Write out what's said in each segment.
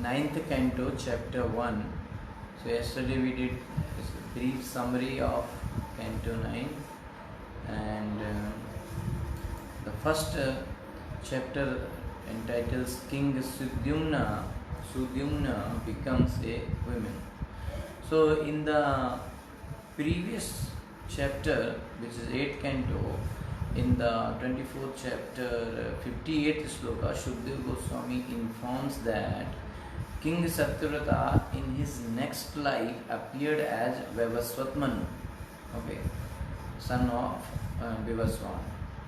ninth canto, chapter 1. So yesterday we did a brief summary of canto 9, and the first chapter entitles King Sudyumna becomes a woman. So in the previous chapter, which is 8th canto, in the 24th chapter, 58th sloka, Shukdev Goswami informs that King Satyavrata in his next life appeared as Vivaswat Manu, okay, son of Vivaswan,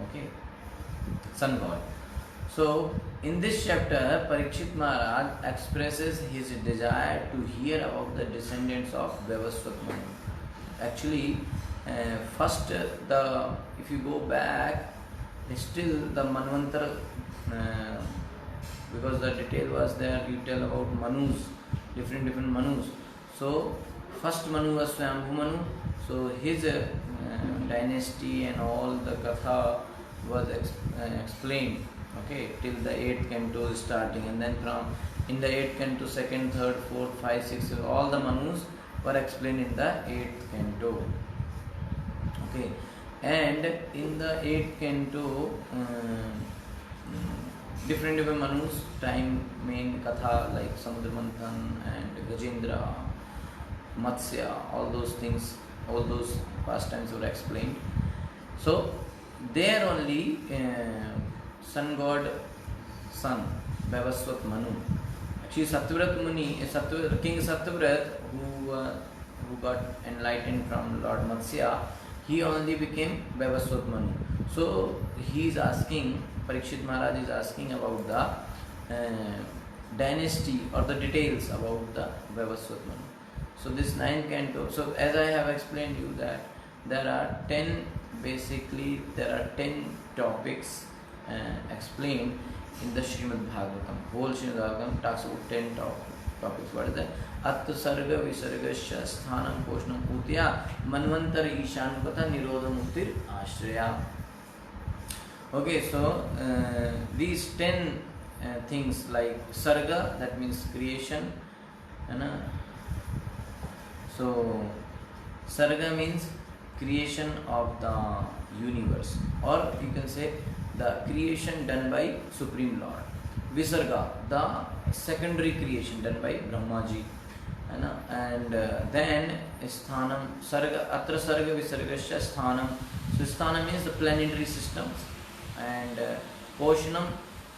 okay, sun god. So in this chapter, Parikshit Maharaj expresses his desire to hear about the descendants of Vivaswat Manu. Actually, first if you go back, still the Manvantara, because the detail was there, you tell about Manus, different Manus. So first Manu was Swayambhu Manu. So his dynasty and all the katha was explained, okay, till the 8th canto is starting, and then from in the 8th canto, 2nd, 3rd, 4th, 5, 6, all the Manus were explained in the 8th canto, okay. And in the 8th canto, different Manus, time main katha like Samudra Manthan and Gajendra, Matsya, all those things, all those pastimes were explained. So there only sun god son Vivaswat Manu. Actually Satyavrat Muni, King Satyavrat, who got enlightened from Lord Matsya, he only became Vivaswat Manu. So he is asking, Parikshit Maharaj is asking about the dynasty or the details about the Vivaswat Manu. So this 9th canto, so as I have explained you that there are 10 topics explained in the Srimad Bhagavatam. Whole Srimad Bhagavatam talks about 10 topics. What is that? Attu Sarga Visargasya Sthanam Poshnam Utya Manvantar Ishanukatha Nirodha Muktir Ashraya. Okay, so these 10 things like Sarga, that means creation. So Sarga means creation of the universe, or you can say the creation done by Supreme Lord. Visarga, the secondary creation done by Brahmaji. And then Sthanam, Sarga, Atra Sarga Visargasya Sthanam. So Sthanam means the planetary systems, and Poshanam,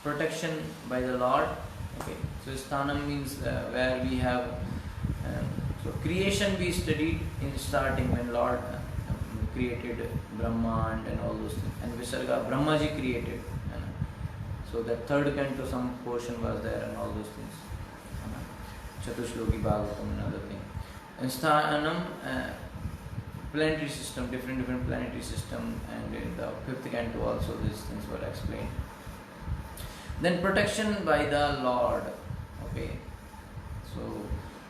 protection by the Lord. Okay, so Sthanam means where we have so creation we studied in starting when Lord created Brahma and all those things, and Visarga Brahmaji created. So that 3rd canto some portion was there and all those things. Chatushloki Bhagavatam and other thing. And Sthanam, planetary system, different planetary system, and in the 5th canto also these things were explained. Then protection by the Lord. Okay. So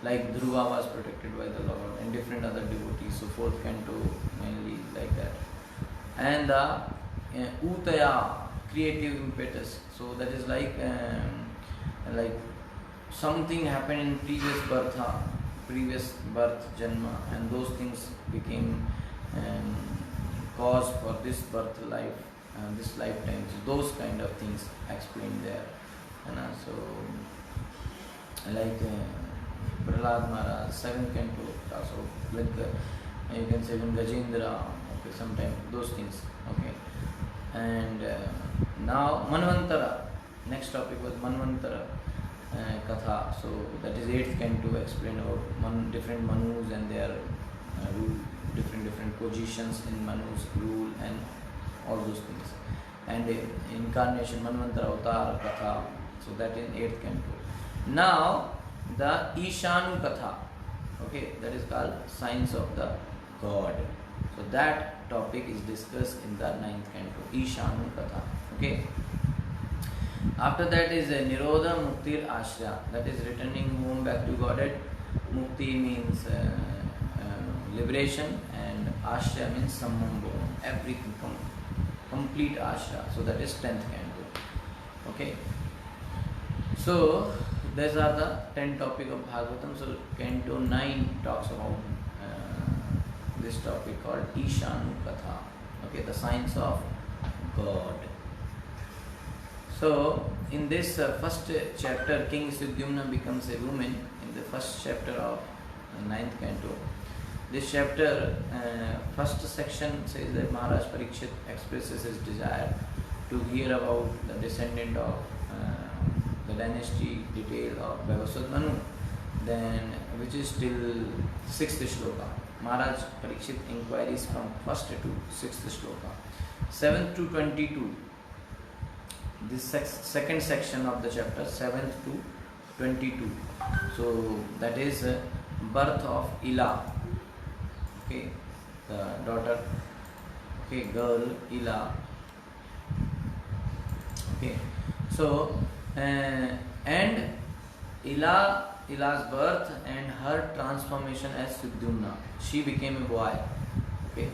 like Dhruva was protected by the Lord and different other devotees. So 4th canto mainly like that. And the Utaya, creative impetus. So that is like something happened in previous birth janma, and those things became cause for this birth life, this lifetime. So those kind of things explained there. So like Prahlad Maharaj, 7th canto, also like you can say even Gajendra, okay, sometimes those things, okay. And now Manvantara, next topic was Manvantara Katha. So that is 8th canto, explain about different Manus and their rule, different positions in Manus rule and all those things. And incarnation, Manvantara Avatar Katha, so that in 8th canto. Now the Ishanu Katha, okay, that is called Science of the God. So that topic is discussed in the 9th canto, Ishanu Katha, okay. After that is Nirodha Muktir Ashraya, that is returning home back to Godhead. Mukti means liberation, and Ashraya means Sammambho, everything, complete Ashraya. So that is 10th canto, okay. So these are the 10 topic of Bhagavatam. So Canto 9 talks about this topic called Ishanu Katha. Okay, the science of God. So in this first chapter, King Sudyumna becomes a woman in the first chapter of 9th canto. This chapter, first section says that Maharaj Parikshit expresses his desire to hear about the descendant of the dynasty detail of Vyavasvat Manu, then which is till 6th shloka. Maharaj Parikshit inquiries from 1st to 6th shloka. 7th to 22. This second section of the chapter, 7th to 22. So that is birth of Ila. Okay, the daughter. Okay, girl Ila. Okay, so and Ila's birth and her transformation as Sudyumna. She became a boy. Okay,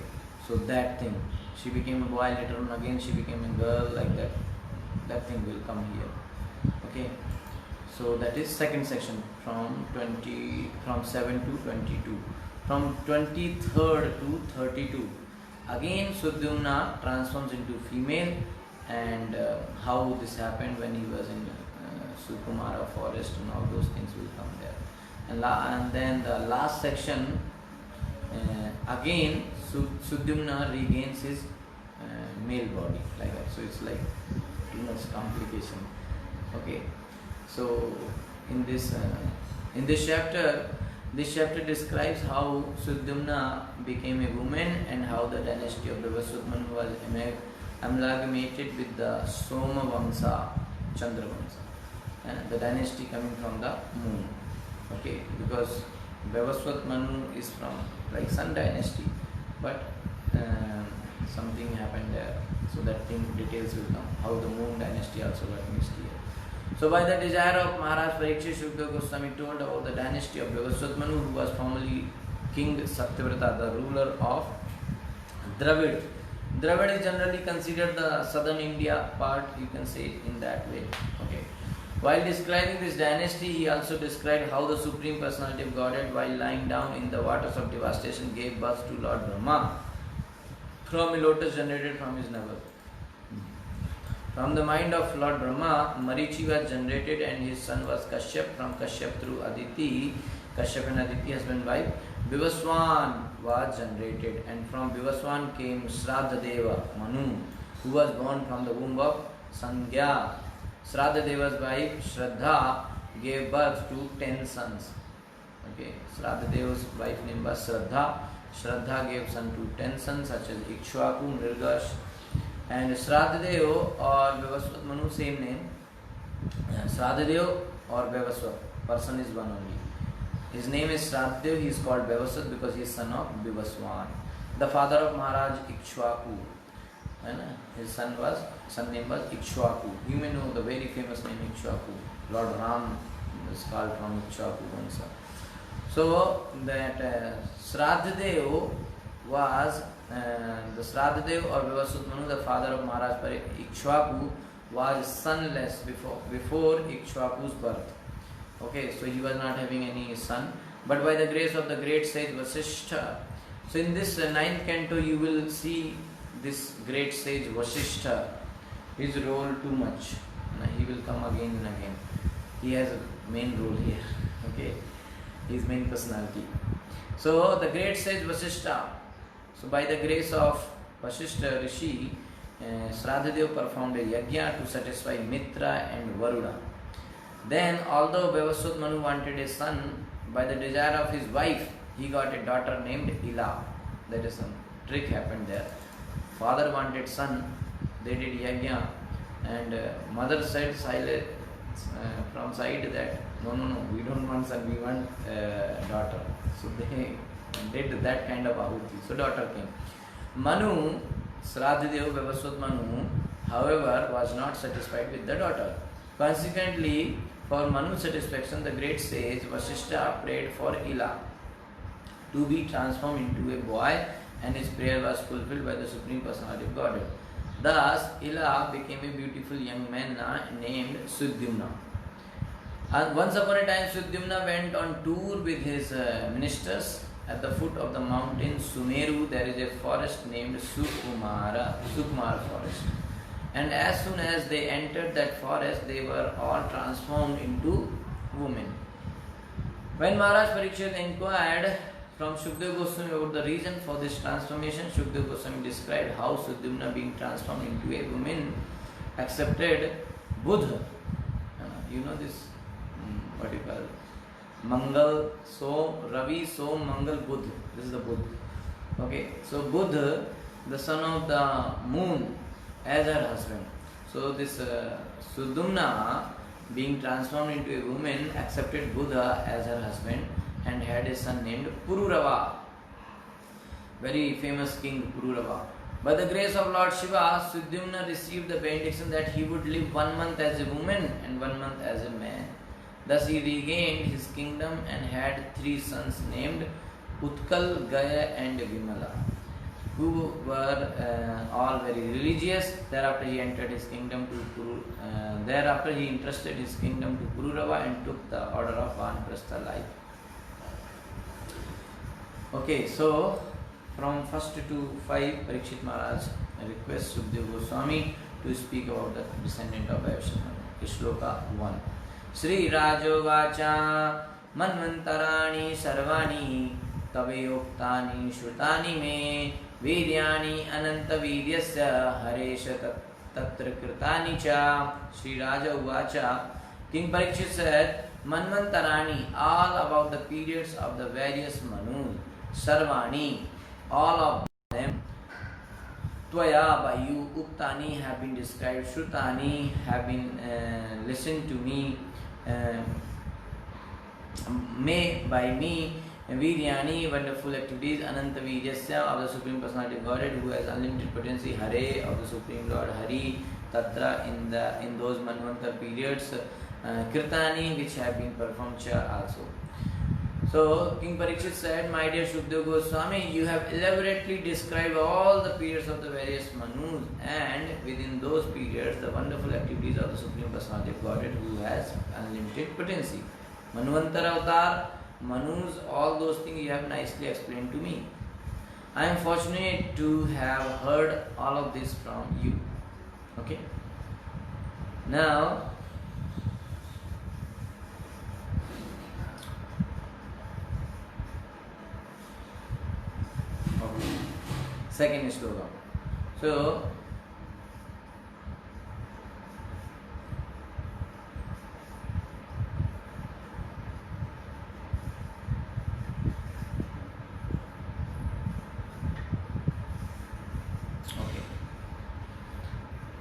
so that thing. She became a boy, later on again she became a girl, like that. That thing will come here. Okay, so that is second section from 7 to 22. From 23rd to 32, again Sudyumna transforms into female, and how this happened when he was in Sukumara forest and all those things will come there. And then the last section, again Sudyumna regains his male body, like that. So it's like too much complication. Okay, so in this chapter, describes how Sudyumna became a woman and how the dynasty of the Vyavasvat Manu was amalgamated with the Soma Vamsa, Chandra Vamsa, the dynasty coming from the moon. Okay, because Vyavasvat Manu is from like Sun dynasty, but something happened there. So that thing details will come. How the moon dynasty also got mixed here. So by the desire of Maharaj Parikshit, Shukdev Goswami told about the dynasty of Vyavasvat Manu, who was formerly King Satyavrata, the ruler of Dravid. Dravid is generally considered the southern India part, you can say in that way. Okay. While describing this dynasty, he also described how the Supreme Personality of Godhead, while lying down in the waters of devastation, gave birth to Lord Brahma from a lotus generated from his navel. From the mind of Lord Brahma, Marichi was generated and his son was Kashyap. From Kashyap through Aditi, Kashyap and Aditi husband wife, Vivaswan was generated, and from Vivaswan came Shraddha Manu, who was born from the womb of Sangya. Shraddha wife Shraddha gave birth to 10 sons. Okay, Shraddha wife name was Shraddha. Shraddha gave son to 10 sons such as Ikshwaku, Nirgash, and Shraddhadev or Vyavasvat Manu, same name. Shraddhadev or Vyavasvat, person is one only. His name is Shraddhadev, he is called Vyavasvat because he is son of Vivaswan, the father of Maharaj Ikshwaku. His son name was Ikshwaku. You may know the very famous name Ikshwaku. Lord Ram is called from Ikshwaku Vamsa. So that Shraddhadev was the Shraddhadev or Vyavasvat Manu, the father of Maharaj Ikshwaku, was sonless before Ikshwaku's birth. Okay, so he was not having any son, but by the grace of the great sage Vasishtha. So in this 9th canto, you will see this great sage Vasishtha, his role too much. He will come again and again. He has a main role here. Okay, his main personality. So the great sage Vasishtha. So by the grace of Vasishtha Rishi, Shraddhadev performed a yajna to satisfy Mitra and Varuna. Then, although Vyavasvat Manu wanted a son, by the desire of his wife, he got a daughter named Ila. That is some trick happened there. Father wanted son, they did yajna, and mother said from side that no, we don't want son, we want daughter. So they did that kind of ahuti. So daughter came. Manu, Shraddhadev, Vyavasvat Manu, however, was not satisfied with the daughter. Consequently, for Manu's satisfaction, the great sage Vasishtha prayed for Ila to be transformed into a boy, and his prayer was fulfilled by the Supreme Personality of Godhead. Thus, Ila became a beautiful young man named Sudyumna. And once upon a time, Sudyumna went on tour with his ministers. At the foot of the mountain Sumeru, there is a forest named Sukumara forest. And as soon as they entered that forest, they were all transformed into women. When Maharaj Parikshit inquired from Shukdev Goswami about the reason for this transformation, Shukdev Goswami described how Sudyumna, being transformed into a woman, accepted Buddha. You know this, what you call it? Mangal, Som, Ravi, Som, Mangal, Buddha. This is the Buddha. Okay, so Buddha, the son of the moon, as her husband. So this Sudyumna, being transformed into a woman, accepted Buddha as her husband and had a son named Pururava. Very famous king Pururava. By the grace of Lord Shiva, Sudyumna received the benediction that he would live 1 month as a woman and 1 month as a man. Thus he regained his kingdom and had 3 sons named Utkal, Gaya and Vimala, who were all very religious. Thereafter he entered his kingdom to thereafter he entrusted his kingdom to Pururava and took the order of Vanaprastha life. Okay, so from 1st to 5, Parikshit Maharaj requests Shukdev Goswami to speak about the descendant of Vaishnav. Shloka 1. Sri Rajovacha Manvantaraani Sarvani Tavayuktani Shrutani Me Viryani Ananta Viryasya Haresha Tatra Kritani Cha. Sri Raja Uvacha, King Parikshit said, Manvantarani, all about the periods of the various Manus, Sarvani, all of them, Tvaya, by you, Uktani have been described, Shrutani have been listened to me, may by me, Viryani, wonderful activities, Ananta Viryasya, of the Supreme Personality of Godhead, who has unlimited potency, Hare, of the Supreme Lord, Hari, Tatra, in those Manvantar periods, Kirtani, which have been performed also. So King Parikshit said, my dear Shukdev Goswami, you have elaborately described all the periods of the various Manus, and within those periods the wonderful activities of the Supreme Personality of Godhead, who has unlimited potency. Manvantar Avatar, Manus, all those things you have nicely explained to me. I am fortunate to have heard all of this from you. Okay. Now, second slogan. So,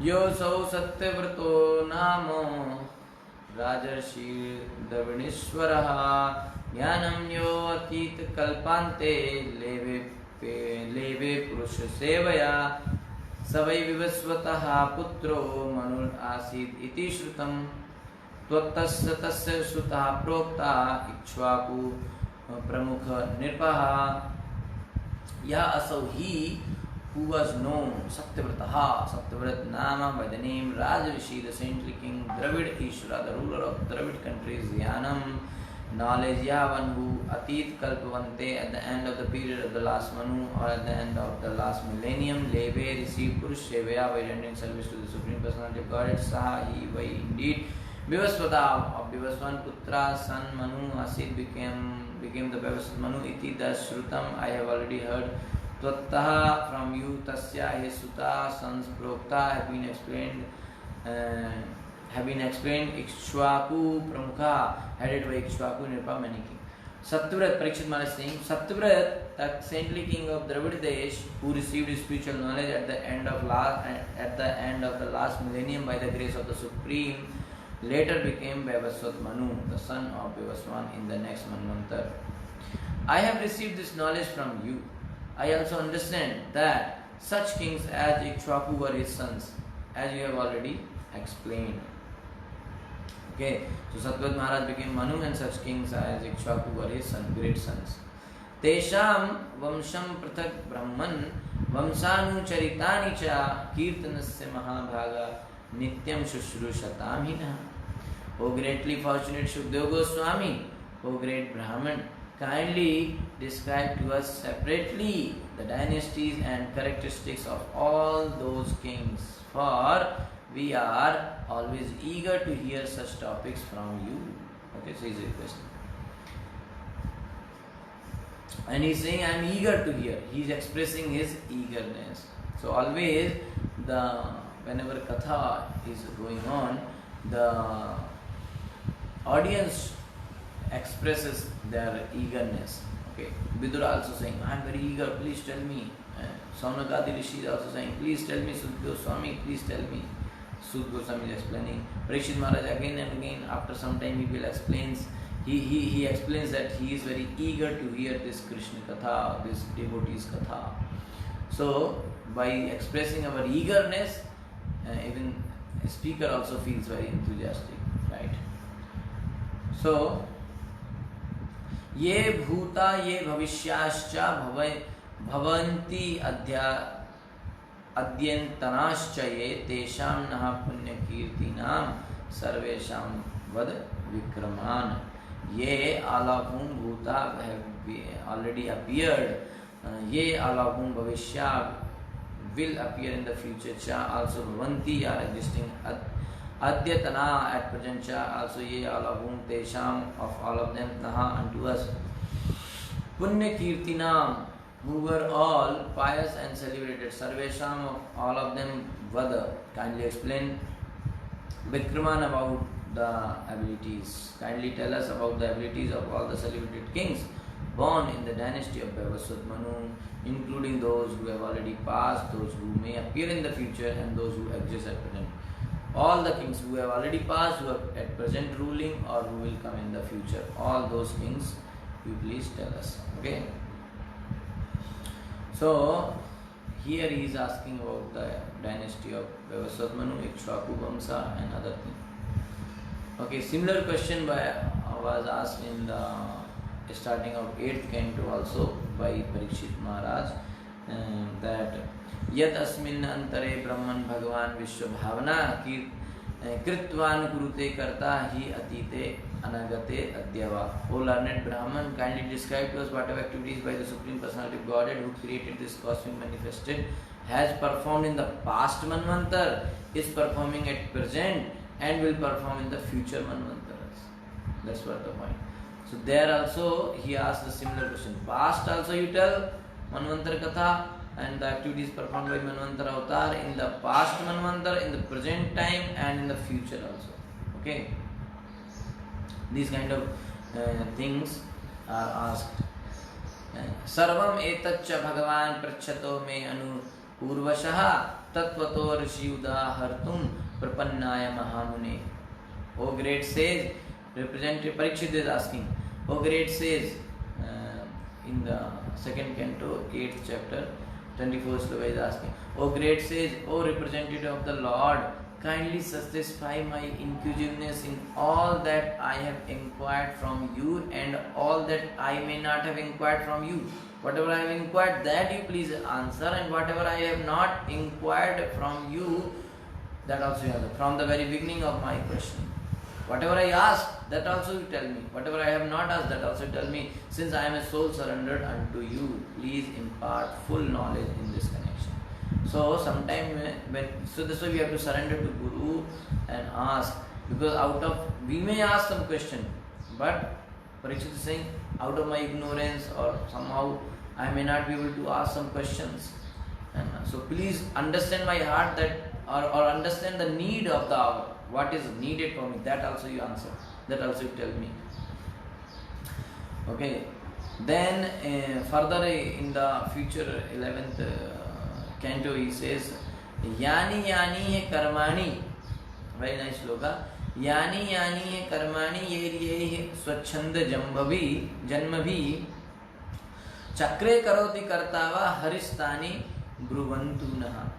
योऽसौ सत्यव्रतो नाम राजर्षि द्रविणेश्वरः ज्ञानं यो अतीतकल्पान्ते लेवे पुरुष सेवया स वै विवस्वतः पुत्रो मनुर् आसीत् इति श्रुतं त्वत्तस्य तस्य श्रुतः प्रोक्ता इक्ष्वाकु प्रमुख नृपः यः असौ he who was known Satyvrataha, Satyavrat Nama, by the name Rajrishi, the saintly king, Dravid Ishvara, the ruler of Dravid countries, Yanam, knowledge, Yavan, who Atit Kalpavante, at the end of the period of the last Manu, or at the end of the last millennium, Leve received Purush Sevaya by rendering service to the Supreme Personality of Godhead, Saha, he, by indeed, Vivaswata, of Vivaswan Putra, son Manu, Asit became the Vivaswat Manu, Iti, thus Shrutam, I have already heard. Tvattaha, from you, Tasya, his Suta, sons, Prokta, have been explained, Ikshwaku, Pramukha, headed by Ikshwaku, Nirpa, many king. Satyavrat, Parikshit Maharaj saying, Satyavrat, that saintly king of Dravid Desh, who received his spiritual knowledge at the end of the last millennium by the grace of the Supreme, later became Vivaswat Manu, the son of Vivaswan in the next Manvantar. I have received this knowledge from you. I also understand that such kings as Ikshwaku were his sons, as you have already explained. Okay, so Satyavrat Maharaj became Manu, and such kings as Ikshwaku were his great sons. Tesham vamsham prathak brahman vamsanu charitani cha kirtanasya mahabhaga nityam shushrushatam hina. O greatly fortunate Shukdev Goswami, O great Brahman, kindly describe to us separately the dynasties and characteristics of all those kings, for we are always eager to hear such topics from you. Okay, so he's requesting. And he's saying, I am eager to hear. He's expressing his eagerness. So always whenever katha is going on, the audience expresses their eagerness. Okay, Vidura also saying, I am very eager, please tell me. Saunakadi Rishi is also saying, please tell me, Sud Goswami, please tell me. Sud Goswami is explaining. Parikshit Maharaj again and again, after some time he will explains. He explains that he is very eager to hear this Krishna Katha, this devotee's Katha. So, by expressing our eagerness, even a speaker also feels very enthusiastic, right? So, ये भूता ये भविष्याश्च भवन्ति अद्यन्तनाश्च ये तेषां नः पुण्यकीर्तिनां सर्वेषां वद विक्रमान. Ye all of whom bhuta have already appeared, ye all of whom bhavishya will appear in the future cha, also bhavanti are existing adyatana at present cha, also ye all of whom tesham of all of them naha unto us punya kirtinam, who were all pious and celebrated, sarvesham of all of them vada, kindly explain Vikraman about the abilities. Kindly tell us about the abilities of all the celebrated kings born in the dynasty of Vaivasvat Manu, including those who have already passed, those who may appear in the future, and those who exist at present. All the kings who have already passed, who are at present ruling, or who will come in the future. All those kings, you please tell us. Okay? So, here he is asking about the dynasty of Vaivasvat Manu, Ikshvaku Vamsa, and other things. Okay, similar question was asked in the starting of 8th canto also by Parikshit Maharaj, that Yat asmin antare Brahman Bhagavan Vishwa Bhavana Kritvan Kurute Karta Hi Atite Anagate Adyava. O learned Brahman, kindly describe to us whatever activities by the Supreme Personality of Godhead who created this cosmic manifested has performed in the past Manvantar, is performing at present, and will perform in the future Manvantaras. That's what the point. So there also he asked the similar question. Past also you tell Manvantar Katha and the activities performed by Manvantar Avatar in the past Manvantar, in the present time, and in the future also. Okay? These kind of things are asked. Sarvam etaccha Bhagavan prachyato me anu purvashaha tatvato rishi udahartum Prapannaya Mahamune. O great sage, representative Parikshit is asking, O great sage, in the 2nd canto, 8th chapter, 24th sloka is asking, O great sage, O representative of the Lord, kindly satisfy my inquisitiveness in all that I have inquired from you and all that I may not have inquired from you. Whatever I have inquired, that you please answer, and whatever I have not inquired from you, that also you answer. From the very beginning of my question, whatever I ask, that also you tell me. Whatever I have not asked, that also tell me. Since I am a soul surrendered unto you, please impart full knowledge in this connection. So sometime that's why we have to surrender to Guru and ask, because we may ask some question, but Parikshit is saying, out of my ignorance or somehow I may not be able to ask some questions. And so please understand my heart, that or understand the need of the hour. What is needed for me, that also you answer. That also you tell me. Okay. Then further in the future 11th canto he says, Yani yani hai karmani. Very nice sloka. Yani yani hai karmani ye swachhand janmabhi chakre karoti kartava haristani bruvantu naha.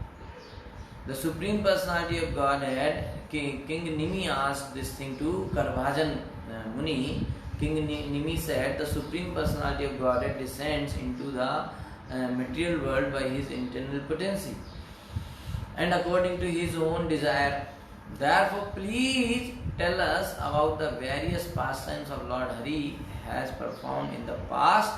The Supreme Personality of Godhead, King Nimi asked this thing to Karvajan Muni. King Nimi said, the Supreme Personality of Godhead descends into the material world by his internal potency and according to his own desire. Therefore, please tell us about the various pastimes of Lord Hari has performed in the past,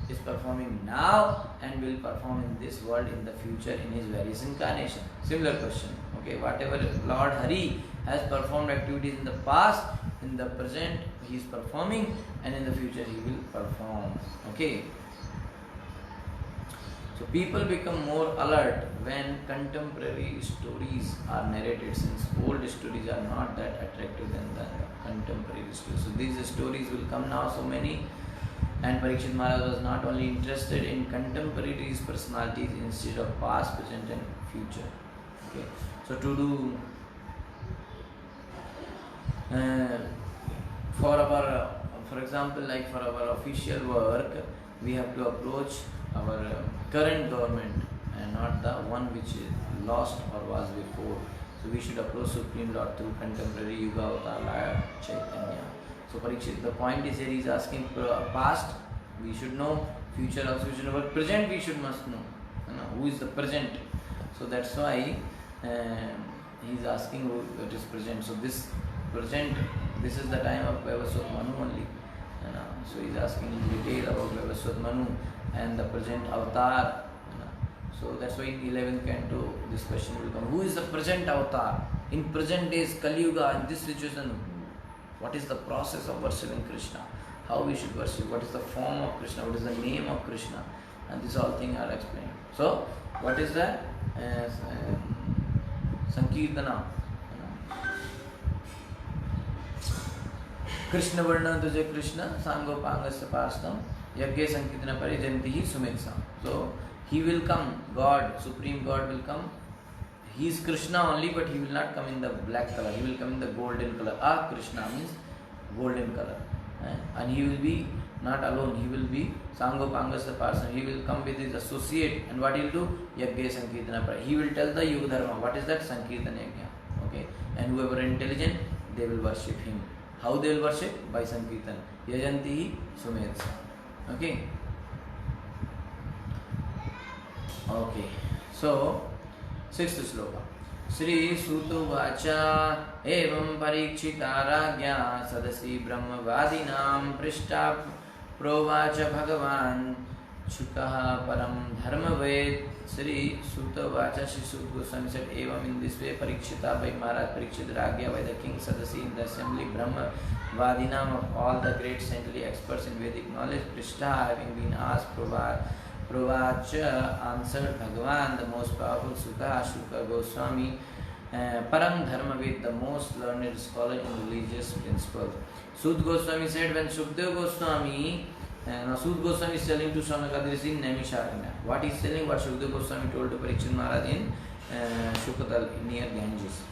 is performing now, and will perform in this world in the future in his various incarnations. Similar question. Okay, whatever Lord Hari has performed activities in the past, in the present he is performing, and in the future he will perform. Okay. So people become more alert when contemporary stories are narrated, since old stories are not that attractive than the contemporary stories. So these stories will come now, so many, and Parikshit Maharaj was not only interested in contemporary personalities instead of past, present and future. Okay. So to do for example, like for our official work, we have to approach our current government and not the one which is lost or was before. So we should approach Supreme Lord through contemporary Yuga Avatar Lord Chaitanya. So Parikshit, the point is here, he is asking past, we should know, future also we should know, but present we should must know. Who is the present? So that's why he is asking who it is present. So this present, this is the time of Vaivasvat Manu only. So he is asking in detail about Vaivasvat Manu and the present avatar. So that's why in 11th canto this question will come. Who is the present avatar? In present days, Kali Yuga, in this situation, what is the process of worshipping Krishna? How we should worship? What is the form of Krishna? What is the name of Krishna? And these all things are explained. So, what is that? Sankirtana. Krishna Varna Tuje Krishna, Sango Pangasya Pastam, Yagya Sankirtana Parijantihi Sumeksa. So, he will come, God, Supreme God will come. He is Krishna only, but he will not come in the black color. He will come in the golden color. Krishna means golden color. And he will be not alone. He will be Sangopangasya person. He will come with his associate. And what he will do? Yagya Sankirtana. He will tell the Yuga Dharma. What is that? Sankirtana Yagya. Okay. And whoever is intelligent, they will worship him. How they will worship? By Sankirtan. Yajantihi Sumetsa. Okay. Okay. So, 6th sloka. Shri Sutuvacha evam parikshita ragya sadasi brahmavadinam prishta provacha bhagavan chukaha param dharmaved. Shri Sutuvacha, Shri Sut Goswami said, evam, in this way, parikshita by Maharaj Parikshit Ragya, by the king Sadasi in the assembly, Brahmavadinam of all the great saintly experts in Vedic knowledge, prishta, having been asked, Provacha answered Bhagavan, the most powerful Shuka Goswami, Param Dharmaved, the most learned scholar in religious principles. Sud Goswami said, when Shukdev Goswami, Sud Goswami is telling to Shaunaka in Naimisharanya. What he is telling, what Shukdev Goswami told to Parikshit Maharaj in Shukatal near Ganges.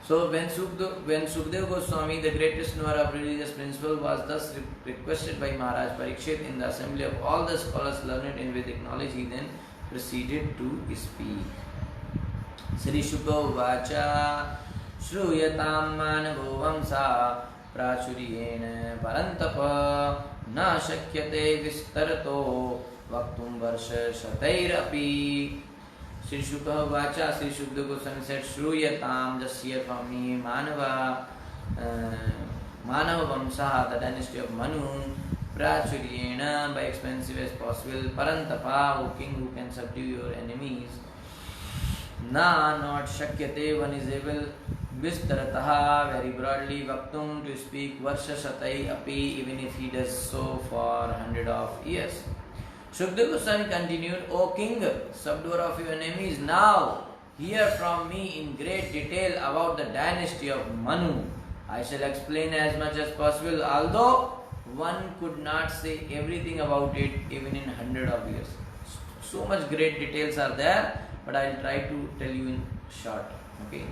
So when Shukdev Goswami, the greatest knower of religious principle, was thus requested by Maharaj Parikshit in the assembly of all the scholars learned in Vedic knowledge, he then proceeded to speak. Sri Shuka Vacha Shruyatam Manavo Vamsa Prachuryena Parantapa Na Shakyate Vistarato Vaktum Varsha Shatairapi. Sri Shuka Vacha, Sri Shukdev Goswami said, Shruyatam, just hear from me, Manava Vamsa, the dynasty of Manu, Prachuryena, by expensive as possible, Parantapa, O king who can subdue your enemies, Na, not Shakyate, one is able, Vistarataha, very broadly, Vaktum, to speak, Varsha Shatai Api, even if he does so for 100 of years. Shukdev Goswami continued, O king, subduer of your enemies, now hear from me in great detail about the dynasty of Manu. I shall explain as much as possible, although one could not say everything about it even in 100 of years. So much great details are there, but I will try to tell you in short. Okay.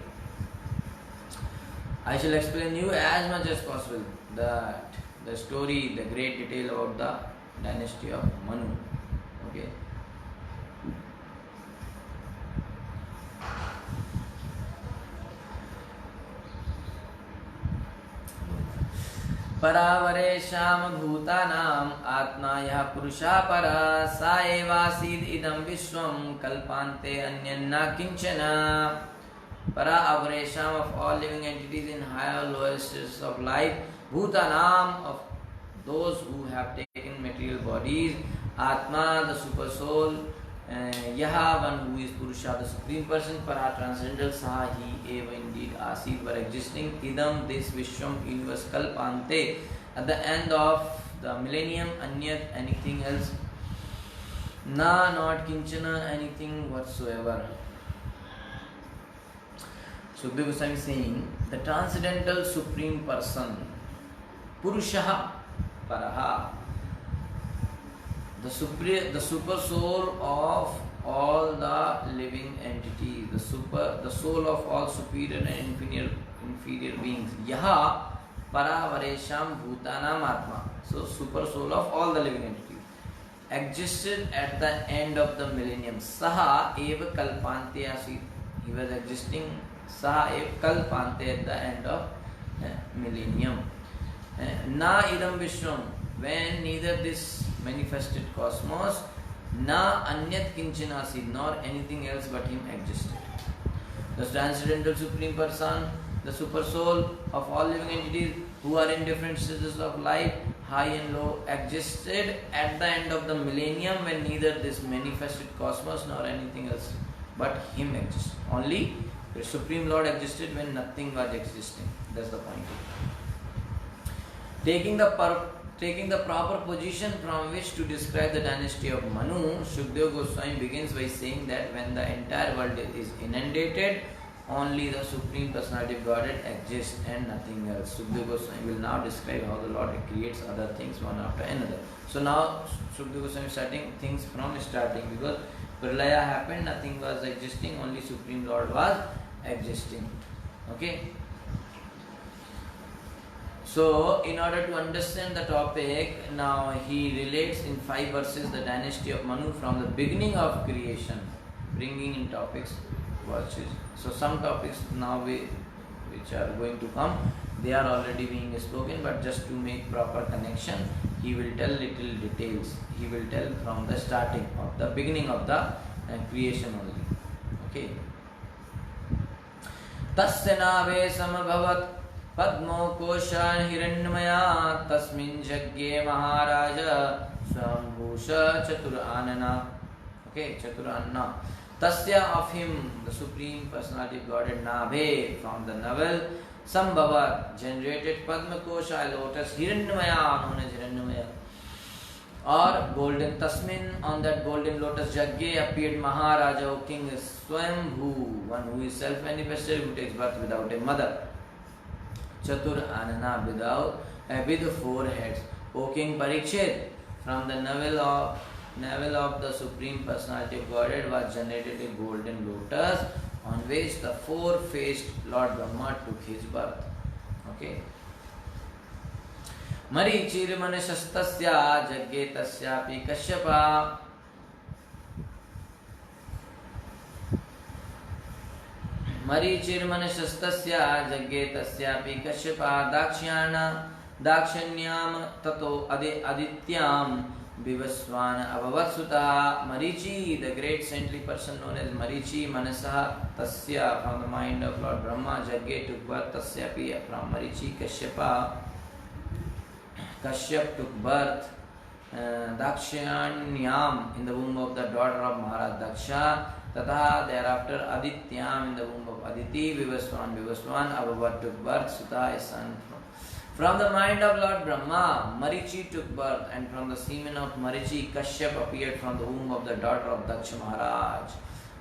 I shall explain you as much as possible the story, the great detail about the dynasty of Manu. Okay. परावरे Shyam भूतानाम आत्मा यह पुरुषा परा सा एवासीद इदं विश्वं कल्पान्ते अन्यन्ना किंचन. para avaresham of all living entities in higher lower stages of life, bhutanam of those who have taken material bodies, atma the super soul, yaha one who is purusha the supreme person, para transcendental, saha he eva indeed asid were existing, idam this vishwam universe kalpante at the end of the millennium, anyat anything else, na not kinchana anything whatsoever. Sukadeva Goswami is saying the transcendental supreme person, Purusha Paraha, the super soul of all the living entities, the soul of all superior and inferior beings. Yaha Paravaresham Bhutanam Atma. So super soul of all the living entities existed at the end of the millennium. Saha eva kalpante asit. He was existing. Saha eva kalpante at the end of millennium. Na idam vishwam, when neither this manifested cosmos, na anyat kinchinasi, nor anything else but him existed. The transcendental supreme person, the super soul of all living entities who are in different stages of life, high and low, existed at the end of the millennium when neither this manifested cosmos nor anything else but him existed. Only the Supreme Lord existed when nothing was existing. That's the point. Taking the proper position from which to describe the dynasty of Manu, Sukadeva Goswami begins by saying that when the entire world is inundated, only the Supreme Personality of Godhead exists and nothing else. Sukadeva Goswami will now describe how the Lord creates other things one after another. So now Sukadeva Goswami is starting things from starting, because Pralaya happened, nothing was existing, only Supreme Lord was existing. Okay. So, in order to understand the topic, now he relates in 5 verses the dynasty of Manu from the beginning of creation, bringing in topics. So, some topics now which are going to come, they are already being spoken, but just to make proper connection, he will tell little details. He will tell from the starting of the beginning of the creation only. Okay. Tasya nave samabhavat Padmo Kosha Hiranyamaya Tasmin Jagye Maharaja Swambhusha Chaturanana. Okay, Chaturanana. Tasya of him, the Supreme Personality of Godhead, Nabhe, from the navel, Sambhava, generated Padma Kosha, lotus, Hiranyamaya, known as Hiranyamaya. Or golden Tasmin, on that golden lotus Jagye appeared Maharaja, O King Swambhu, one who is self-manifested, who takes birth without a mother. Chatur Anana, with 4 heads. O King Parikshit, from the navel of the Supreme Personality of Godhead was generated a golden lotus on which the 4-faced Lord Brahma took his birth. Okay. Marichir Manashastasya Jagye Tasyapi Kashyapa. Marichirmanashastasya Jagye Tasyapi Kashyapa Dakshanyam Tato Adityam Vivasvana Abhavasuta. Marichi, the great saintly person known as Marichi, Manasaha Tasya, from the mind of Lord Brahma, Jagye took birth, Tasyapi, from Marichi, Kashyapa. Kashyap took birth, Dakshanyam, in the womb of the daughter of Maharaj Daksha. Tata, thereafter Adityam, in the womb of Aditi, Vivaswan, Abhavat took birth, Sutta, a son. From the mind of Lord Brahma, Marichi took birth, and from the semen of Marichi, Kashyap appeared from the womb of the daughter of Daksha Maharaj.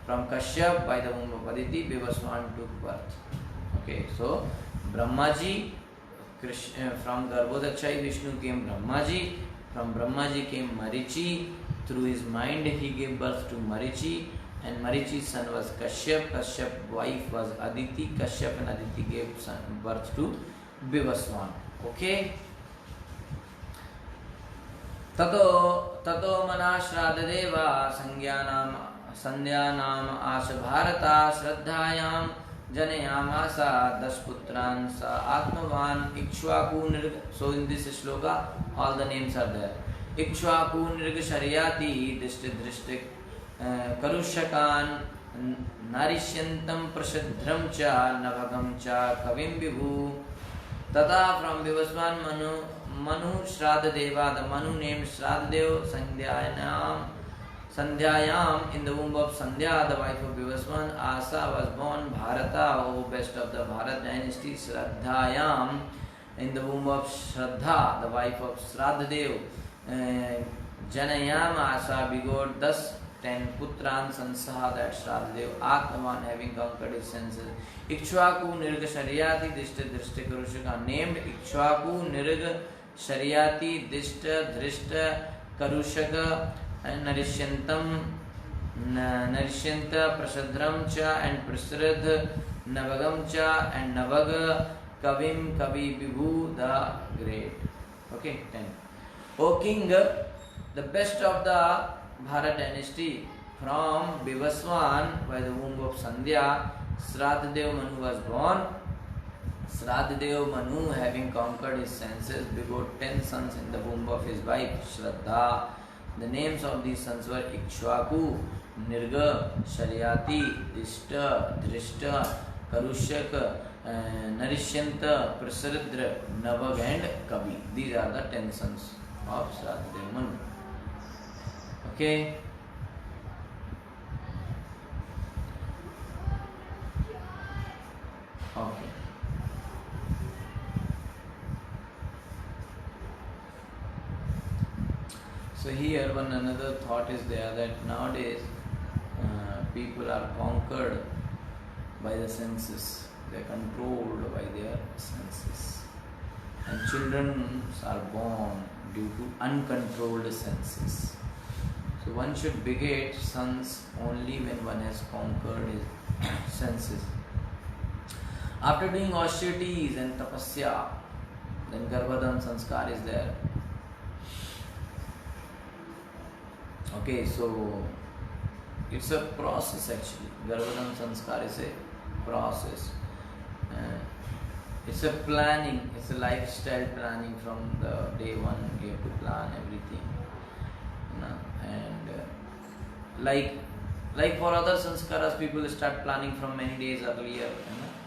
From Kashyap, by the womb of Aditi, Vivaswan took birth. Okay, so Brahmaji, from Garbhodakshai Vishnu came Brahmaji, from Brahmaji came Marichi, through his mind he gave birth to Marichi, and Marichi's son was Kashyap, Kashyap's wife was Aditi, Kashyap and Aditi gave birth to Vivaswan. Okay. Tato manashradadeva sandhyanam asha bharata shraddhayam janayamasa dashputran sa atmavan ikshvaku nirga. So in this shloka all the names are there. Ikshvaku nirga sharyati drishti Karushakan नारिष्यन्तं प्रशद्रं च नभगं च कविं विभु तथा from Vivaswan Manu Shradadeva, the Manu named Shradadeva Sandhyayam in the womb of Sandhya, the wife of Vivaswan. Asa was born Bharata, O best of the Bharat dynasty. Shraddhayam in the womb of Shraddha, the wife of Shraddadev. Janayam Asa begot thus 10 Putran Sansaha, that Shraddadev, Atman having conquered his senses. Ikshvaku Nirga Sharyati Dishta Drishta Karushaka, named Ikshvaku Nirga Sharyati Dishta Drishta Karushaka, and Narishyantam Narishyanta Prasadram Cha and Prasradh Navagam Cha and Navaga Kavim Kavi Vibhu the Great. Okay, 10. O King, the best of the Bharat dynasty, from Vivaswan by the womb of Sandhya, Shraddadev Manu was born. Shraddadev Manu, having conquered his senses, begot 10 sons in the womb of his wife Shraddha. The names of these sons were Ikshvaku, Nirga, Sharyati, Dishta, Drishta, Karushak, Narishyanta, Prasradra, Navag and Kavi. These are the 10 sons of Shraddadev Manu. Okay. Okay. So here one another thought is there, that nowadays people are conquered by the senses. They are controlled by their senses. And children are born due to uncontrolled senses. So one should beget sons only when one has conquered his senses. After doing austerities and tapasya, then Garbhadhan sanskar is there. Okay, so it's a process actually. Garbhadhan sanskar is a process. It's a planning, it's a lifestyle planning from the day one. You have to plan everything. And like for other sanskaras, people start planning from many days earlier.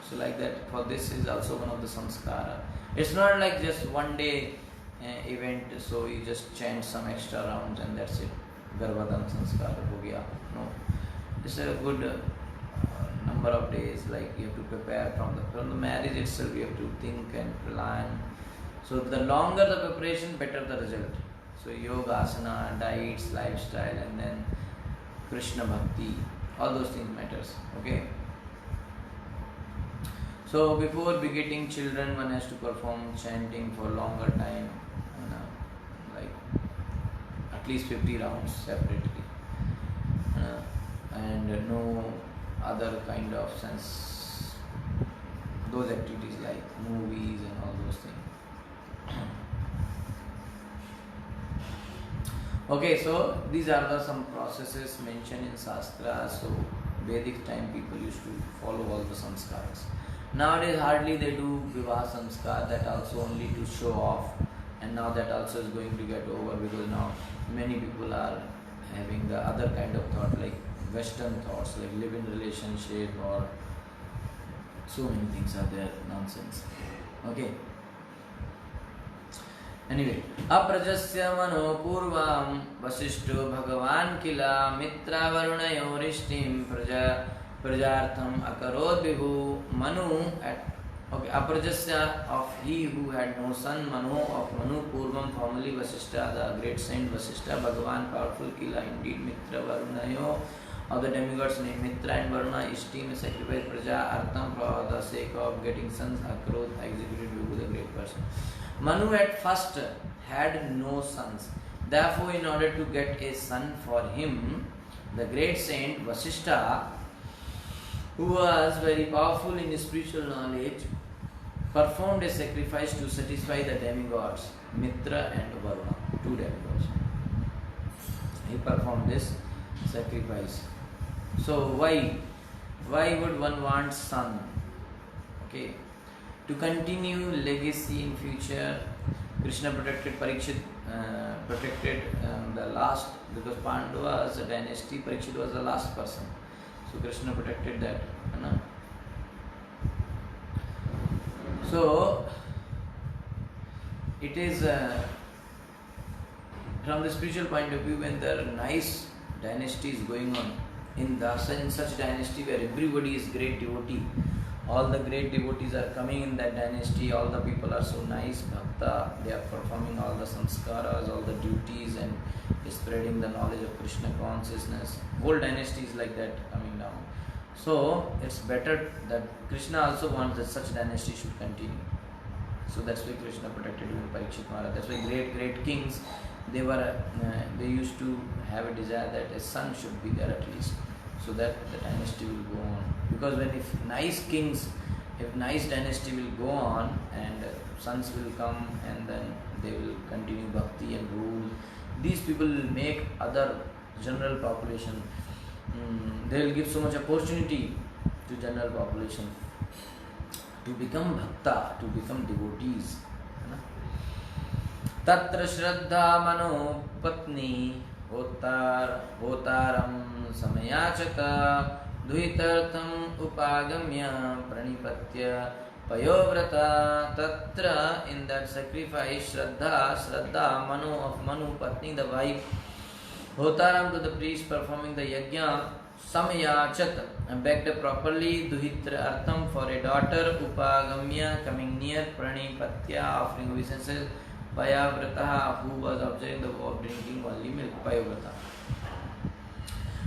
So like that, for this is also one of the sanskara. It's not like just one day event, so you just chant some extra rounds and that's it. Garbhadhan sanskara ho gaya. No, it's a good number of days. Like you have to prepare from the marriage itself. You have to think and plan. So the longer the preparation, better the result. So yoga, asana, diets, lifestyle, and then Krishna bhakti, all those things matters. Okay. So before begetting children, one has to perform chanting for longer time, like at least 50 rounds separately, and no other kind of sense, those activities like movies and all those things. Okay, so these are some processes mentioned in Shastra. So Vedic time people used to follow all the sanskars. Nowadays hardly they do Vivah sanskar, that also only to show off, and now that also is going to get over, because now many people are having the other kind of thought, like Western thoughts, like live in relationship, or so many things are there, nonsense. Okay. Anyway, aprajasya mano purvam vasishto bhagavan kila mitra varunayurishtim prajartham akarod vibhu. Manu at aprajasya, of he who had no son, Manu of Manu, purvam formerly Vasishta, the great saint Vasishta, Bhagavan powerful, kila indeed, mitra varunayo, of the demigods named Mitra and Varuna, Ishtim sacrifice praja artham, for the sake of getting sons, akarod executed vibhu, the great person. Manu at first had no sons. Therefore, in order to get a son for him, the great saint Vasishta, who was very powerful in spiritual knowledge, performed a sacrifice to satisfy the demigods, Mitra and Varuna, two demigods. He performed this sacrifice. So why would one want son? Okay. To continue legacy in future, Krishna protected Parikshit, the last, because Pandavas dynasty, Parikshit was the last person. So Krishna protected that. You know? So it is from the spiritual point of view, when there are nice dynasties going on in such dynasty where everybody is great devotee, all the great devotees are coming in that dynasty, all the people are so nice, bhakta, they are performing all the sanskaras, all the duties, and spreading the knowledge of Krishna consciousness. Whole dynasty is like that coming down. So it's better that Krishna also wants that such dynasty should continue. So that's why Krishna protected even Parikshit Maharaj. That's why great kings, they used to have a desire that a son should be there at least, so that the dynasty will go on. Because if nice dynasty will go on, and sons will come, and then they will continue bhakti and rule, these people will make other general population, they will give so much opportunity to general population to become bhakta, to become devotees. तत्र श्रद्धा मनो पत्नी होतारं समयाचत दुहितर्थम उपागम्य प्रणिपत्य पयोव्रता. तत्र in that sacrifice, Shraddha Manu of Manu, Patni the wife, Hotaram to the priest performing the yajna, Samayachat begged properly, Duhitra Artham for a daughter, Upagamya coming near, Pranipatya offering obeisances, Payavrata who was observing the vow of drinking only milk, Payavrata.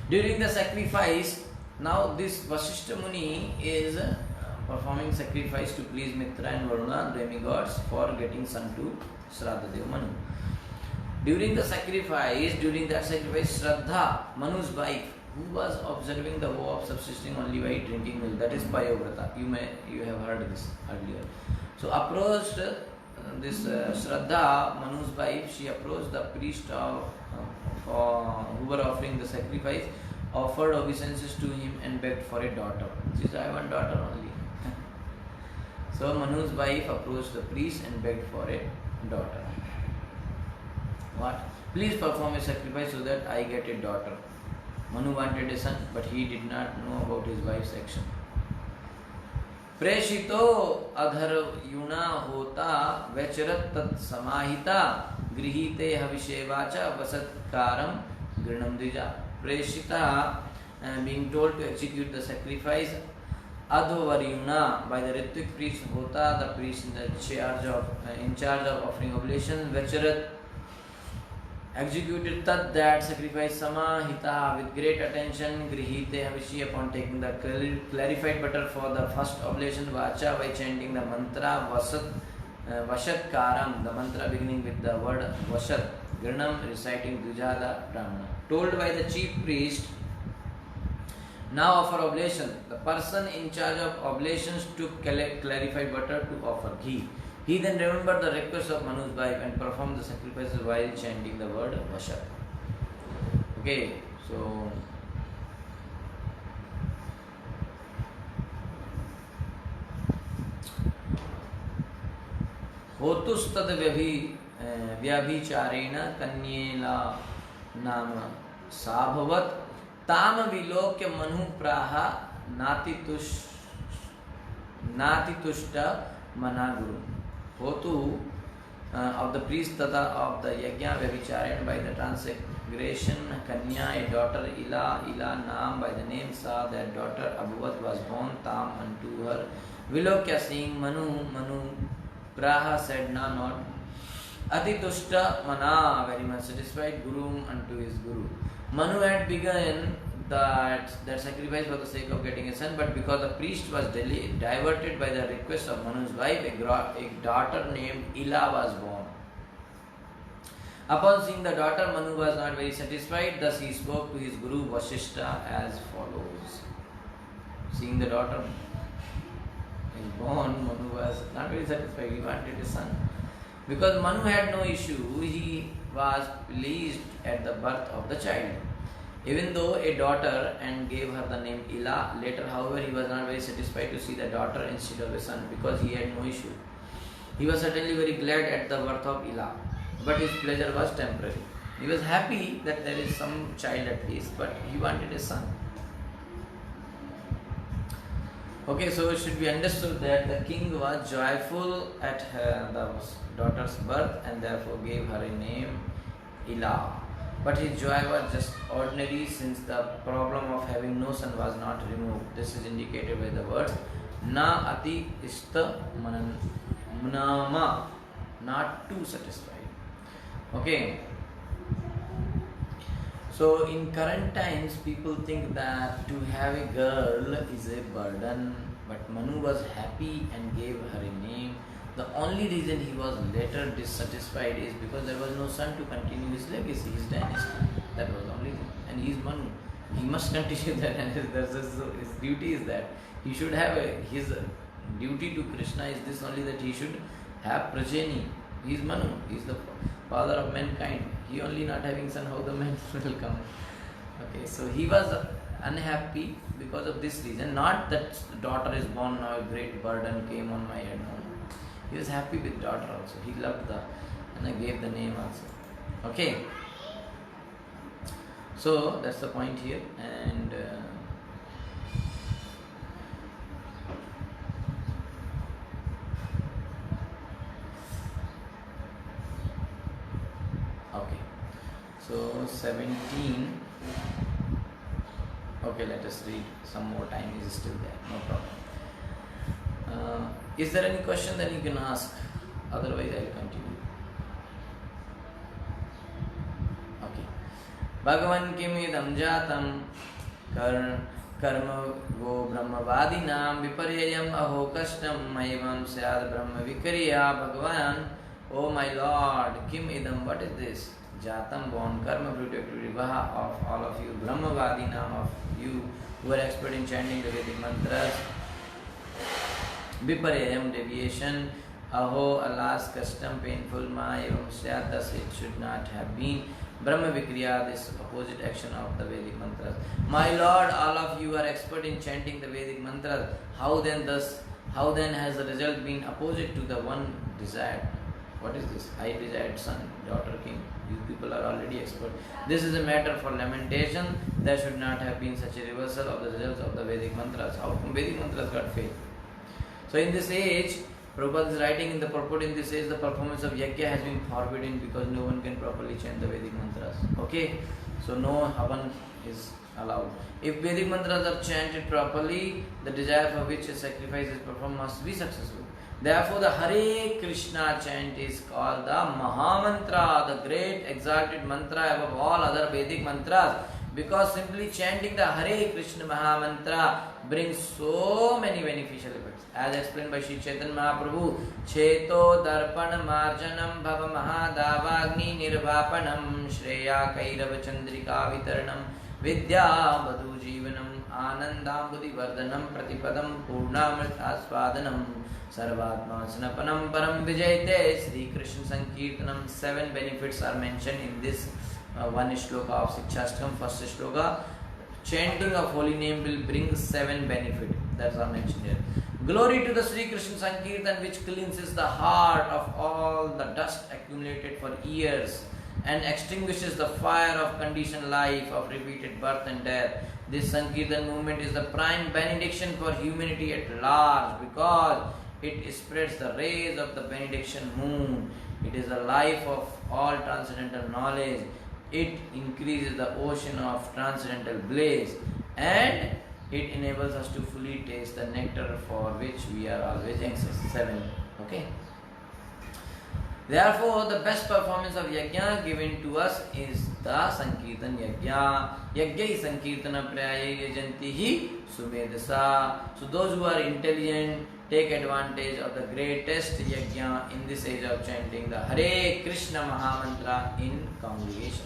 During the sacrifice, now this Vasishtha Muni is performing sacrifice to please Mitra and Varuna, demigods, for getting son to Shraddha Manu. During that sacrifice, Shraddha, Manu's wife, who was observing the vow of subsisting only by drinking milk, that is Payavrata. You have heard this earlier. So approached this Shraddha, Manu's wife, she approached the priest who were offering the sacrifice, offered obeisances to him and begged for a daughter. She said, I want daughter only. So Manu's wife approached the priest and begged for a daughter. What? Please perform a sacrifice so that I get a daughter. Manu wanted a son, but he did not know about his wife's action. Preshito adhar yuna hota vecharat tat samahita grihite havishevacha vasatkaram grinam dija. Preshita, being told to execute the sacrifice, Adhovaryuna, by the Ritvik priest Hota, the priest in charge of offering oblations, Vecharat, executed that sacrifice Samahita with great attention, Grihite Havishi, upon taking the clarified butter for the first oblation, Vacha, by chanting the mantra Vashat Karam, the mantra beginning with the word Vashat, Grinam, reciting Dujada Brahmana. Told by the chief priest, now offer oblation. The person in charge of oblations took clarified butter to offer ghee. He then remembered the request of Manu's wife and performed the sacrifices while chanting the word Vashat. Okay, so Hotustad vyabhichareena kanyela nama sabhavat Tam vilokya manu praha natitushta managuru. Hotu of the priest tata of the yajna vyabhicharan by the transgression, Kanya, a daughter, Ila Nam, by the name Sa, that daughter Abhuvat was born, Tam unto her. Vilokya, seeing Manu, Praha said, Na, not. Atitushta Mana, very much satisfied, Guru unto his Guru. Manu had begun that sacrifice for the sake of getting a son, but because the priest was diverted by the request of Manu's wife, a daughter named Ila was born. Upon seeing the daughter, Manu was not very satisfied, thus he spoke to his Guru Vasishtha as follows. Seeing the daughter is born, Manu was not very satisfied, he wanted a son. Because Manu had no issue, he was pleased at the birth of the child. Even though a daughter, and gave her the name Ila. Later, however, he was not very satisfied to see the daughter instead of a son, because he had no issue. He was certainly very glad at the birth of Ila, but his pleasure was temporary. He was happy that there is some child at least, but he wanted a son. Okay, so it should be understood that the king was joyful at the daughter's birth and therefore gave her a name Ila. But his joy was just ordinary since the problem of having no son was not removed. This is indicated by the words Na ati ista manama, not too satisfied. Okay. So in current times, people think that to have a girl is a burden, but Manu was happy and gave her a name. The only reason he was later dissatisfied is because there was no son to continue his legacy, his dynasty. That was the only thing. And he is Manu. He must continue that, and his duty is that. He should have his duty to Krishna is this only, that he should have progeny. He is Manu. He is the father of mankind. He only not having son, how the man will come? Okay, so he was unhappy because of this reason. Not that daughter is born now, a great burden came on my head. No. He was happy with daughter also. He loved the, and I gave the name also. Okay. So that's the point here, and okay. So 17. Okay, let us read. Some more time is still there. No problem. Is there any question that you can ask? Otherwise, I will continue. Okay. Bhagavan kim idam jatam कर्म वो ब्रह्मवादिनां विपर्ययम् अहो कष्टम् एवं स्याद् ब्रह्म विक्रिया. Bhagavan, oh my Lord, kim idam, what is this? Jatam, born, karma, fruit, vaha, of all of you, brahmavadinam, of you who are expert in chanting the Vedic mantras, viparyayam, deviation, aho, alas, custom, painful, ma, evam syat, thus it should not have been, brahma vikriya, this opposite action of the Vedic mantras. My Lord, all of you are expert in chanting the Vedic mantras, how then has the result been opposite to the one desired? What is this? I desired son, daughter king. You people are already expert. This is a matter for lamentation. There should not have been such a reversal of the results of the Vedic mantras. How come Vedic mantras got failed? So in this age, Prabhupada is writing in the purport, in this age the performance of yajna has been forbidden because no one can properly chant the Vedic mantras. Okay? So no havan is allowed. If Vedic mantras are chanted properly, the desire for which a sacrifice is performed must be successful. Therefore, the Hare Krishna chant is called the Mahamantra, the great exalted mantra above all other Vedic mantras, because simply chanting the Hare Krishna Mahamantra brings so many beneficial effects. As explained by Sri Chaitanya Mahaprabhu, Cheto Darpan Marjanam Bhava Mahadavagni Nirvapanam Shreya Kairava Chandrika Vitaranam Vidya Badhu Jivanam Anandam Buddhi Vardhanam Pratipadam Purnamrita Swadanam Sarvatma Sanapanam Param Vijayate Sri Krishna Sankirtanam. 7 benefits are mentioned in this one shloka of Sikshashtakam, first shloka. Chanting of holy name will bring 7 benefits. That's are mentioned here. Glory to the Sri Krishna Sankirtan, which cleanses the heart of all the dust accumulated for years and extinguishes the fire of conditioned life, of repeated birth and death. This Sankirtan movement is the prime benediction for humanity at large, because it spreads the rays of the benediction moon. It is the life of all transcendental knowledge. It increases the ocean of transcendental bliss, and it enables us to fully taste the nectar for which we are always anxious. 7. Okay. Therefore, the best performance of yajna given to us is the Sankirtan yajna. Yajna Sankirtana praya yajanti hi sumedasa. So those who are intelligent take advantage of the greatest yajna in this age of chanting the Hare Krishna Mahamantra in congregation.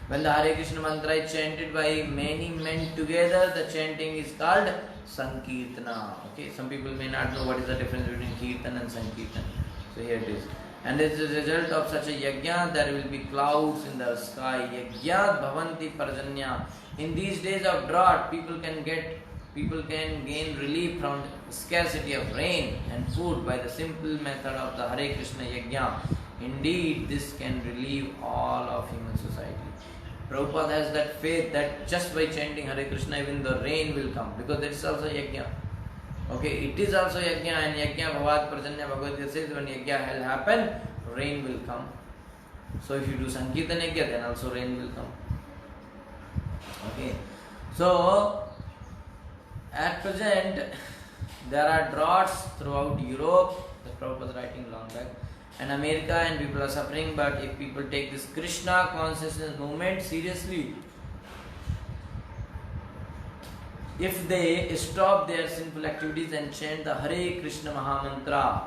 When the Hare Krishna mantra is chanted by many men together, the chanting is called Sankirtana. Okay, some people may not know what is the difference between Kirtan and Sankirtan. So here it is. And as a result of such a yajna, there will be clouds in the sky. Yajna bhavanti parjanya. In these days of drought, people can gain relief from scarcity of rain and food by the simple method of the Hare Krishna yajna. Indeed, this can relieve all of human society. Prabhupada has that faith that just by chanting Hare Krishna, even the rain will come, because that is also yajna. Okay, it is also yajna, and yajna bhavad prajanya Bhagavad Gita says when yajna will happen, rain will come. So if you do sankirtan yajna, then also rain will come. Okay, so at present there are droughts throughout Europe. The Prabhupada was writing long back, and America, and people are suffering. But if people take this Krishna consciousness movement seriously, if they stop their sinful activities and chant the Hare Krishna Mahamantra,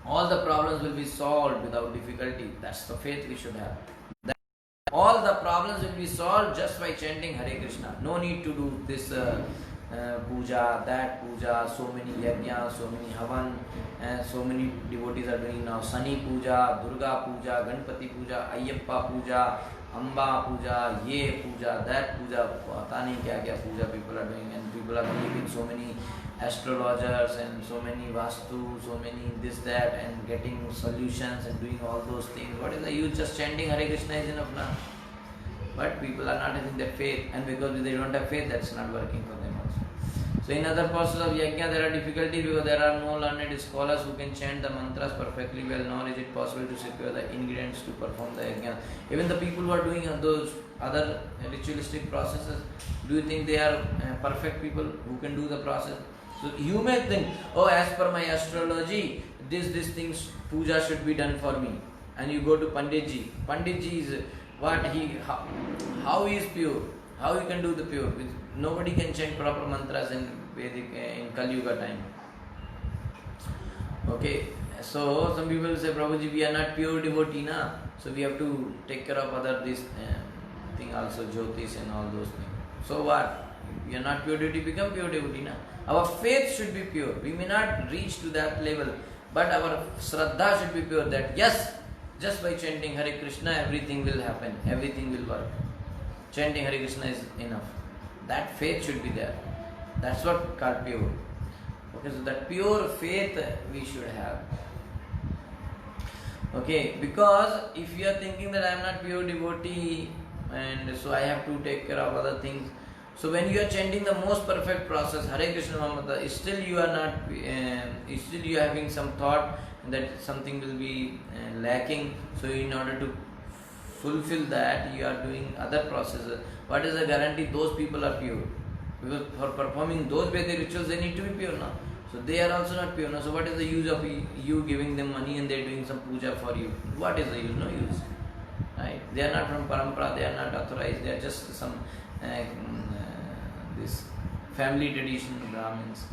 all the problems will be solved without difficulty. That's the faith we should have. That all the problems will be solved just by chanting Hare Krishna. No need to do this puja, that puja, so many yajna, so many havan, so many devotees are doing now Sani puja, Durga puja, Ganpati puja, Ayyappa puja, Amba puja, ye puja, that puja, pata nahi kya kya puja people are doing, and people are believing so many astrologers and so many vastu, so many this that, and getting solutions and doing all those things. What is the use? Just chanting Hare Krishna is enough now. But people are not having that faith, and because they don't have faith, that's not working for them also. So in other process of yajna there are difficulties because there are no learned scholars who can chant the mantras perfectly well, nor is it possible to secure the ingredients to perform the yajna. Even the people who are doing those other ritualistic processes, do you think they are perfect people who can do the process? So you may think, oh, as per my astrology, this things puja should be done for me, and you go to Panditji. Panditji is what how he is pure, how he can do the pure. Nobody can chant proper mantras in Vedic in Kali Yuga time. Okay, so some people say, Prabhuji, we are not pure devotee, na, so we have to take care of other this thing also, Jyotish and all those things. So what? We are not pure devotee, become pure devotee, na. Our faith should be pure. We may not reach to that level, but our Shraddha should be pure, that yes, just by chanting Hare Krishna, everything will happen, everything will work. Chanting Hare Krishna is enough. That faith should be there. That's what called pure. Okay, so that pure faith we should have. Okay, because if you are thinking that I am not pure devotee and so I have to take care of other things, so when you are chanting the most perfect process, Hare Krishna Mahamantra, still you are not, still you are having some thought that something will be lacking. So in order to fulfill that, you are doing other processes. What is the guarantee those people are pure? Because for performing those Vedic rituals, they need to be pure now. So they are also not pure now. So what is the use of you giving them money and they are doing some puja for you? What is the use? No use. Right? They are not from parampara, they are not authorized, they are just some this family tradition Brahmins.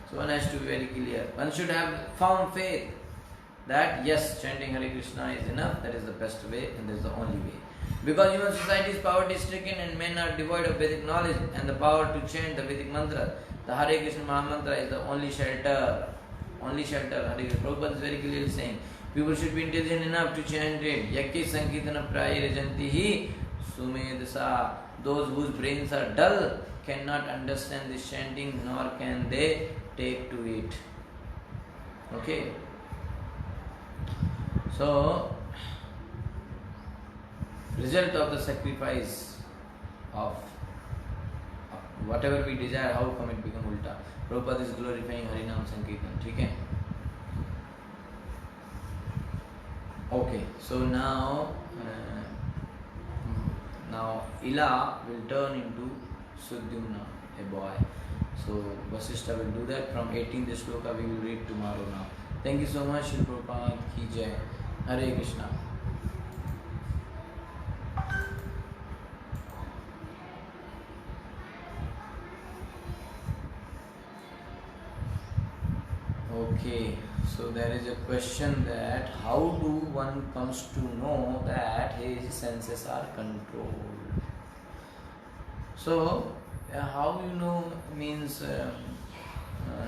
So one has to be very clear. One should have found faith that yes, chanting Hare Krishna is enough, that is the best way and that is the only way. Because human society is poverty stricken and men are devoid of Vedic knowledge and the power to chant the Vedic mantra. The Hare Krishna Mahamantra is the only shelter. Only shelter. Hare Krishna. Prabhupada is very clearly saying, people should be intelligent enough to chant it. Yakki Sankirtana Praya Rajanti Hi Sumedasa. Those whose brains are dull cannot understand this chanting nor can they take to it. Okay. So, result of the sacrifice of whatever we desire, how come it become ulta? Prabhupada is glorifying Harinam Sankirtan. Okay? Okay, so now Ila will turn into Sudyumna, a boy. So Vasishtha will do that. From 18th shloka we will read tomorrow now. Thank you so much, Shri Prabhupada ki jai. Hare Krishna. Okay, so there is a question that how do one comes to know that his senses are controlled? So, how you know means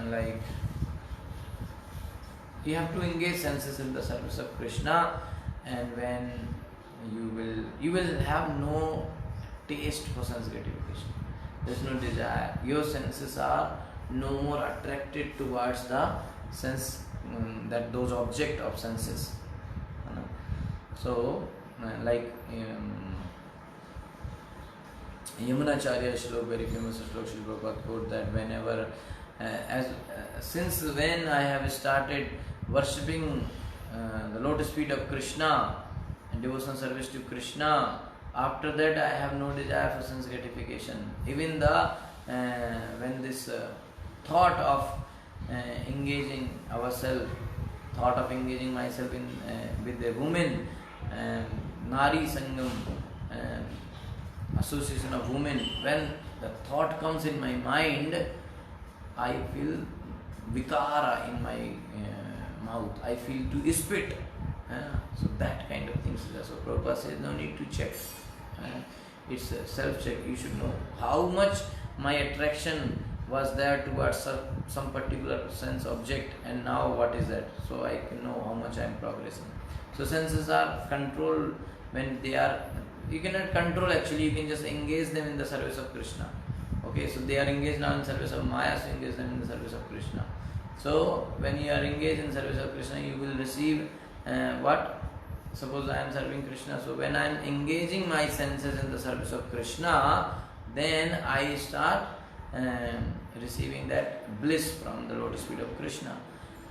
like you have to engage senses in the service of Krishna, and when you will have no taste for sense gratification. There is no desire. Your senses are no more attracted towards the sense that those object of senses. So, like Yamunacharya Shlok, very famous Shlok, Shri Prabhupada quote that whenever Since when I have started worshipping the lotus feet of Krishna and devotional service to Krishna, after that I have no desire for sense gratification. Even when this thought of engaging ourselves, thought of engaging myself in with a woman, Nari Sangam, association of women, when the thought comes in my mind, I feel vikara in my mouth. I feel to spit. So that kind of things. So Prabhupada says no need to check. It's a self-check. You should know how much my attraction was there towards some particular sense object, and now what is that? So I can know how much I am progressing. So senses are controlled when they are. You cannot control actually. You can just engage them in the service of Krishna. Okay, so they are engaged now in service of Maya, so engage them in the service of Krishna. So when you are engaged in service of Krishna, you will receive what? Suppose I am serving Krishna. So when I am engaging my senses in the service of Krishna, then I start receiving that bliss from the lotus feet of Krishna.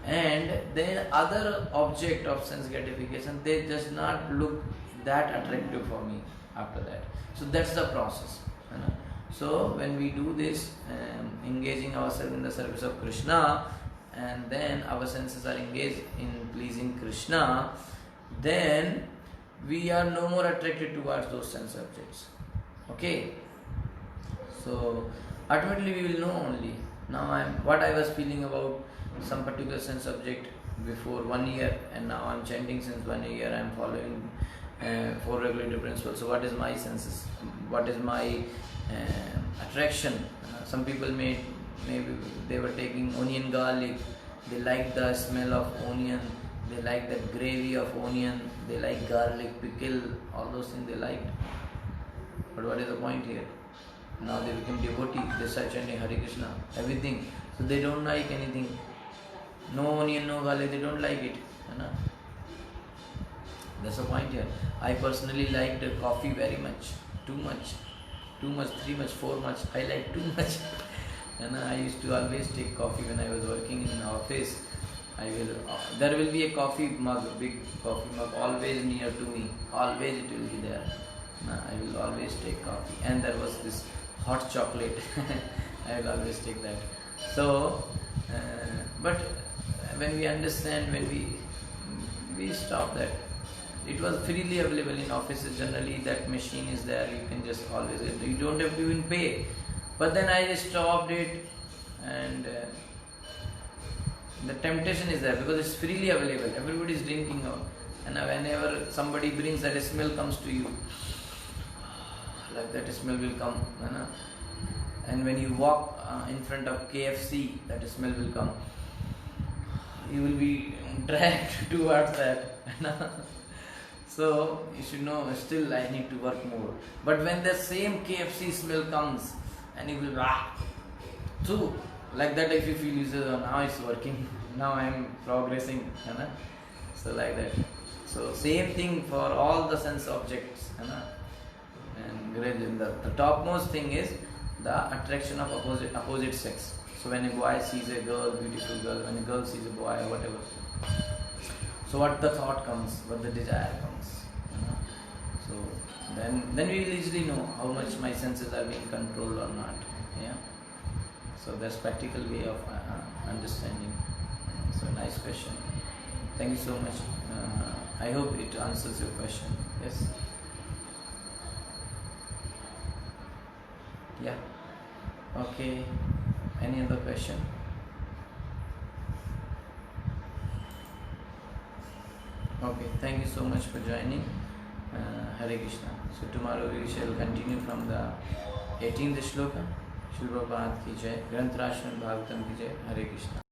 And then other object of sense gratification, they does not look that attractive for me after that. So that's the process. So when we do this, engaging ourselves in the service of Krishna, and then our senses are engaged in pleasing Krishna, then we are no more attracted towards those sense objects. Okay? So ultimately we will know only. Now what I was feeling about some particular sense object before 1 year, and now I am chanting since 1 year, I am following 4 regulative principles. So what is my senses? What is my attraction? Some people maybe they were taking onion garlic, they like the smell of onion, they like the gravy of onion, they like garlic pickle, all those things they liked. But what is the point here? Now they become devotee, they start chanting Hare Krishna, everything. So they don't like anything. No onion, no garlic, they don't like it. That's the point here. I personally liked coffee very much, too much, 3 much, 4 much. I like too much. And I used to always take coffee when I was working in office. There will be a coffee mug, big coffee mug, always near to me. Always it will be there. I will always take coffee. And there was this hot chocolate. I will always take that. So, but when we understand, when we stop that. It was freely available in offices. Generally, that machine is there. You can just always get it. You don't have to even pay. But then I just stopped it, and the temptation is there because it's freely available. Everybody is drinking out, and whenever somebody brings that smell comes to you, like that smell will come. And when you walk in front of KFC, that smell will come. You will be dragged towards that. So you should know, still I need to work more. But when the same KFC smell comes, and you will so like that, if you feel you say, oh, now it's working, now I am progressing. So like that. So same thing for all the sense objects. And the topmost thing is the attraction of opposite sex. So when a boy sees a girl, beautiful girl, when a girl sees a boy, whatever. So what the thought comes, what the desire comes. So then we will easily know how much my senses are being controlled or not. Yeah. So that's practical way of understanding. So nice question. Thank you so much. I hope it answers your question. Yes. Yeah. Okay. Any other question? Okay, thank you so much for joining. Hare Krishna. So tomorrow we shall continue from the 18th shloka. Shri Prabhupada ki jai. Granth Raj Srimad Bhagavatam ki jai. Hare Krishna.